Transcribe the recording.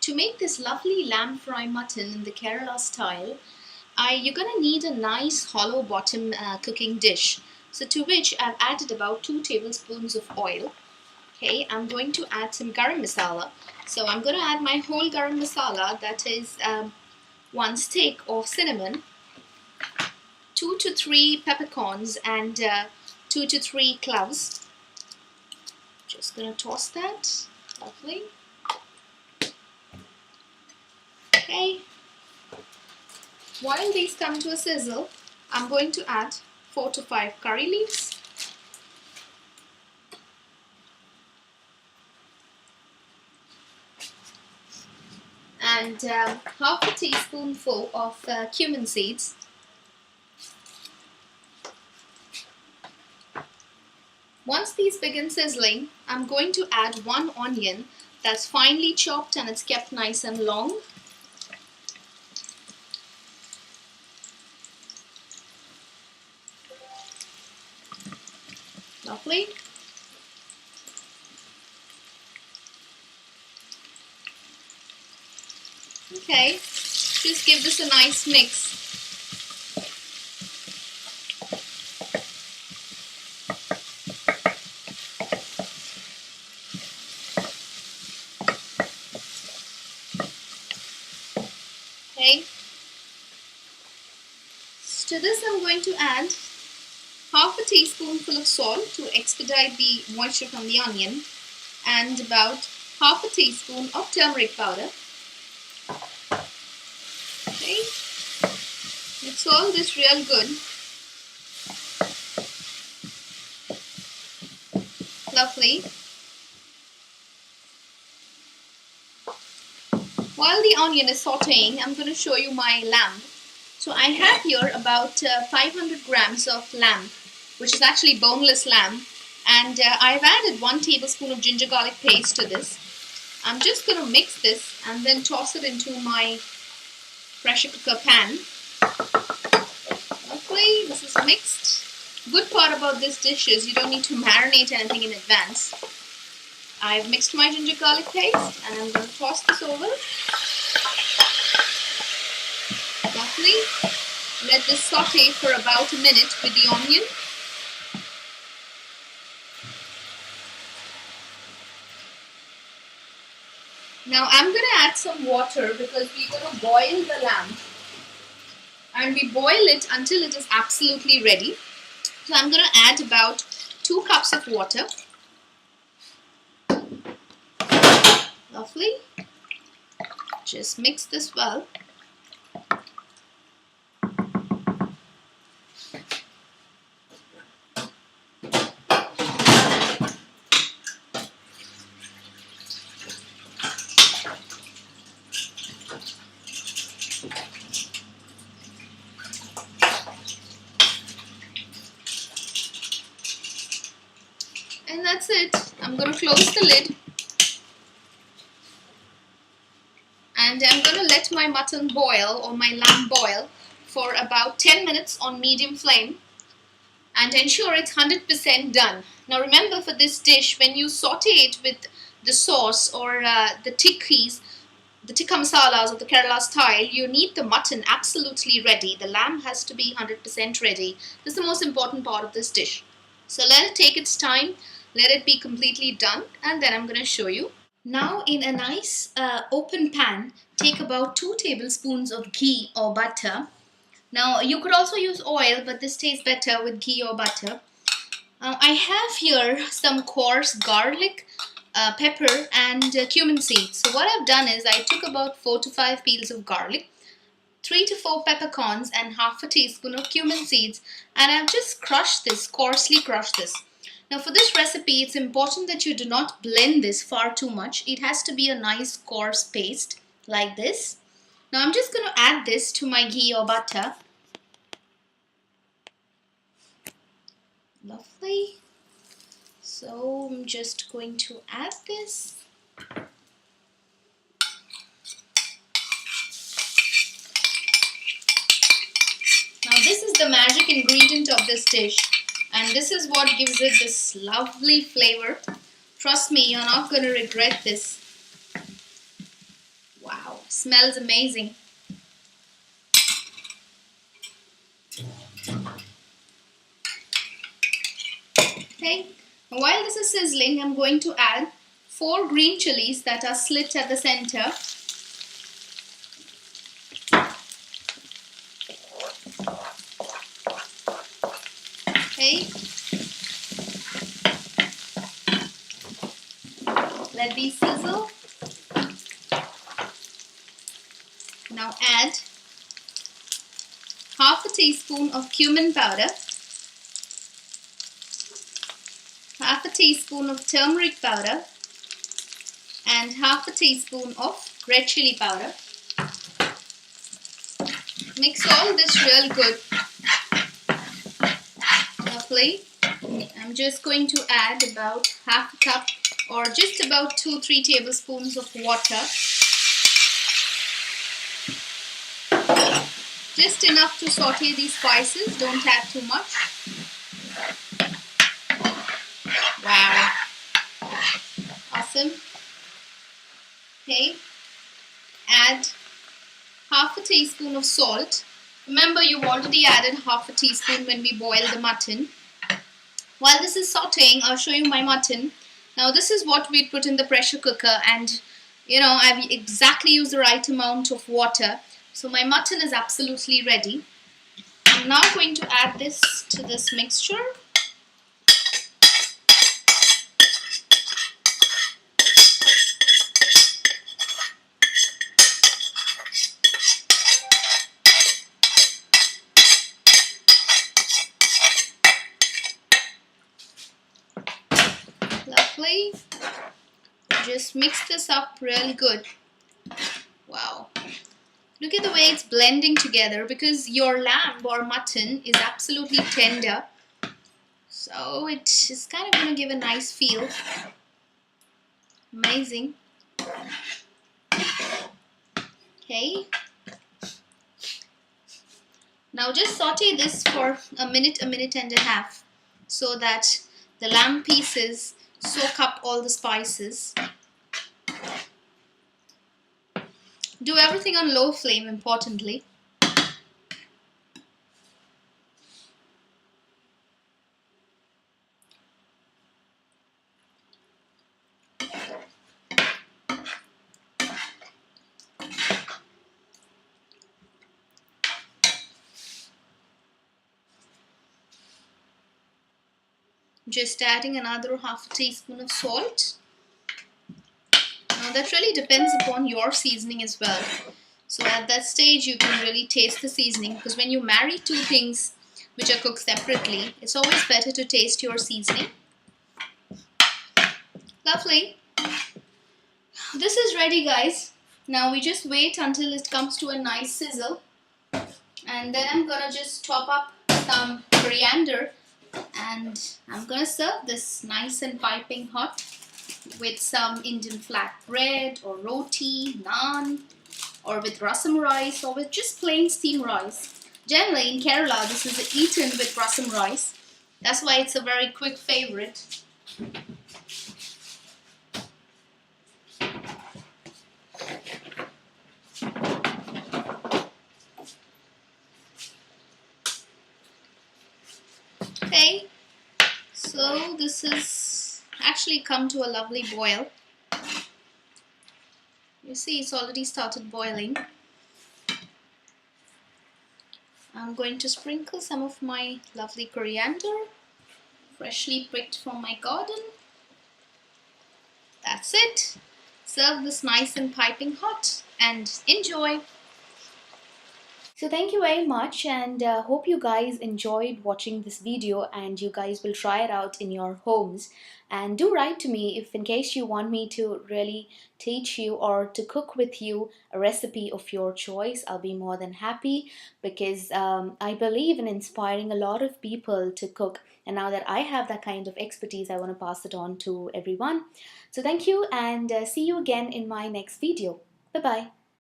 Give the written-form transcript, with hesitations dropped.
To make this lovely lamb fry mutton in the Kerala style, you're gonna need a nice hollow bottom cooking dish. So to which I've added about 2 tablespoons of oil. Okay, I'm going to add some garam masala. So I'm going to add my whole garam masala, that is 1 stick of cinnamon, 2 to 3 peppercorns, and 2 to 3 cloves. Just going to toss that. Lovely. Okay. While these come to a sizzle, I'm going to add 4 to 5 curry leaves. And half a teaspoonful of cumin seeds. Once these begin sizzling, I'm going to add 1 onion that's finely chopped and it's kept nice and long. Lovely. Okay, just give this a nice mix. Okay. To this I'm going to add half a teaspoonful of salt to expedite the moisture from the onion, and about half a teaspoon of turmeric powder. Okay, mix all this real good. Lovely. While the onion is sauteing, I'm going to show you my lamb. So I have here about 500 grams of lamb, which is actually boneless lamb, and I've added 1 tablespoon of ginger garlic paste to this. I'm just going to mix this and then toss it into my pressure cooker pan. Lovely, this is mixed. Good part about this dish is you don't need to marinate anything in advance. I've mixed my ginger garlic paste and I'm going to toss this over. Lovely. Let this saute for about a minute with the onion. Now I'm going to add some water because we're going to boil the lamb. And we boil it until it is absolutely ready. So I'm going to add about 2 cups of water. Lovely. Just mix this well. And that's it. I'm going to close the lid. And I'm going to let my mutton boil, or my lamb boil, for about 10 minutes on medium flame. And ensure it's 100% done. Now remember, for this dish, when you saute it with the sauce or the tikkis, the tikka masalas of the Kerala style, you need the mutton absolutely ready. The lamb has to be 100% ready. This is the most important part of this dish. So let it take its time. Let it be completely done, and then I'm going to show you. Now in a nice open pan, take about 2 tablespoons of ghee or butter. Now you could also use oil, but this tastes better with ghee or butter. I have here some coarse garlic, pepper, and cumin seeds. So what I've done is I took about 4 to 5 peels of garlic, 3 to 4 peppercorns, and half a teaspoon of cumin seeds, and I've just crushed this, coarsely crushed this. Now for this recipe, it's important that you do not blend this far too much. It has to be a nice coarse paste like this. Now I'm just going to add this to my ghee or butter. Lovely. So I'm just going to add this. Now this is the magic ingredient of this dish, and this is what gives it this lovely flavor. Trust me, you're not going to regret this. smells amazing. Okay, while this is sizzling, I'm going to add 4 green chilies that are slit at the center. Okay, let these sizzle. Now add half a teaspoon of cumin powder, half a teaspoon of turmeric powder, and half a teaspoon of red chili powder. Mix all this real good. Lovely. I'm just going to add about half a cup or just about 2-3 tablespoons of water. Just enough to saute these spices, don't add too much. Wow. Awesome. Okay. Add half a teaspoon of salt. Remember, you've already added half a teaspoon when we boiled the mutton. While this is sauteing, I'll show you my mutton. Now this is what we put in the pressure cooker, and I've exactly used the right amount of water. So my mutton is absolutely ready. I'm now going to add this to this mixture. Lovely. Just mix this up really good. Wow. Look at the way it's blending together, because your lamb or mutton is absolutely tender. So it is kind of going to give a nice feel. Amazing. Okay. Now just saute this for a minute and a half, so that the lamb pieces soak up all the spices. Do everything on low flame, importantly. Just adding another half a teaspoon of salt. Now that really depends upon your seasoning as well. So at that stage you can really taste the seasoning, because when you marry two things which are cooked separately, it's always better to taste your seasoning. Lovely. This is ready, guys. Now we just wait until it comes to a nice sizzle, and then I'm gonna just chop up some coriander, and I'm gonna serve this nice and piping hot with some Indian flat bread or roti, naan, or with rasam rice, or with just plain steamed rice. Generally in Kerala this is eaten with rasam rice. That's why it's a very quick favorite. Okay, so this has actually come to a lovely boil. You see, it's already started boiling. I'm going to sprinkle some of my lovely coriander, freshly picked from my garden. That's it. Serve this nice and piping hot and enjoy. So thank you very much, and hope you guys enjoyed watching this video, and you guys will try it out in your homes. And do write to me if in case you want me to really teach you or to cook with you a recipe of your choice. I'll be more than happy, because I believe in inspiring a lot of people to cook, and now that I have that kind of expertise, I want to pass it on to everyone. So thank you, and see you again in my next video. Bye bye.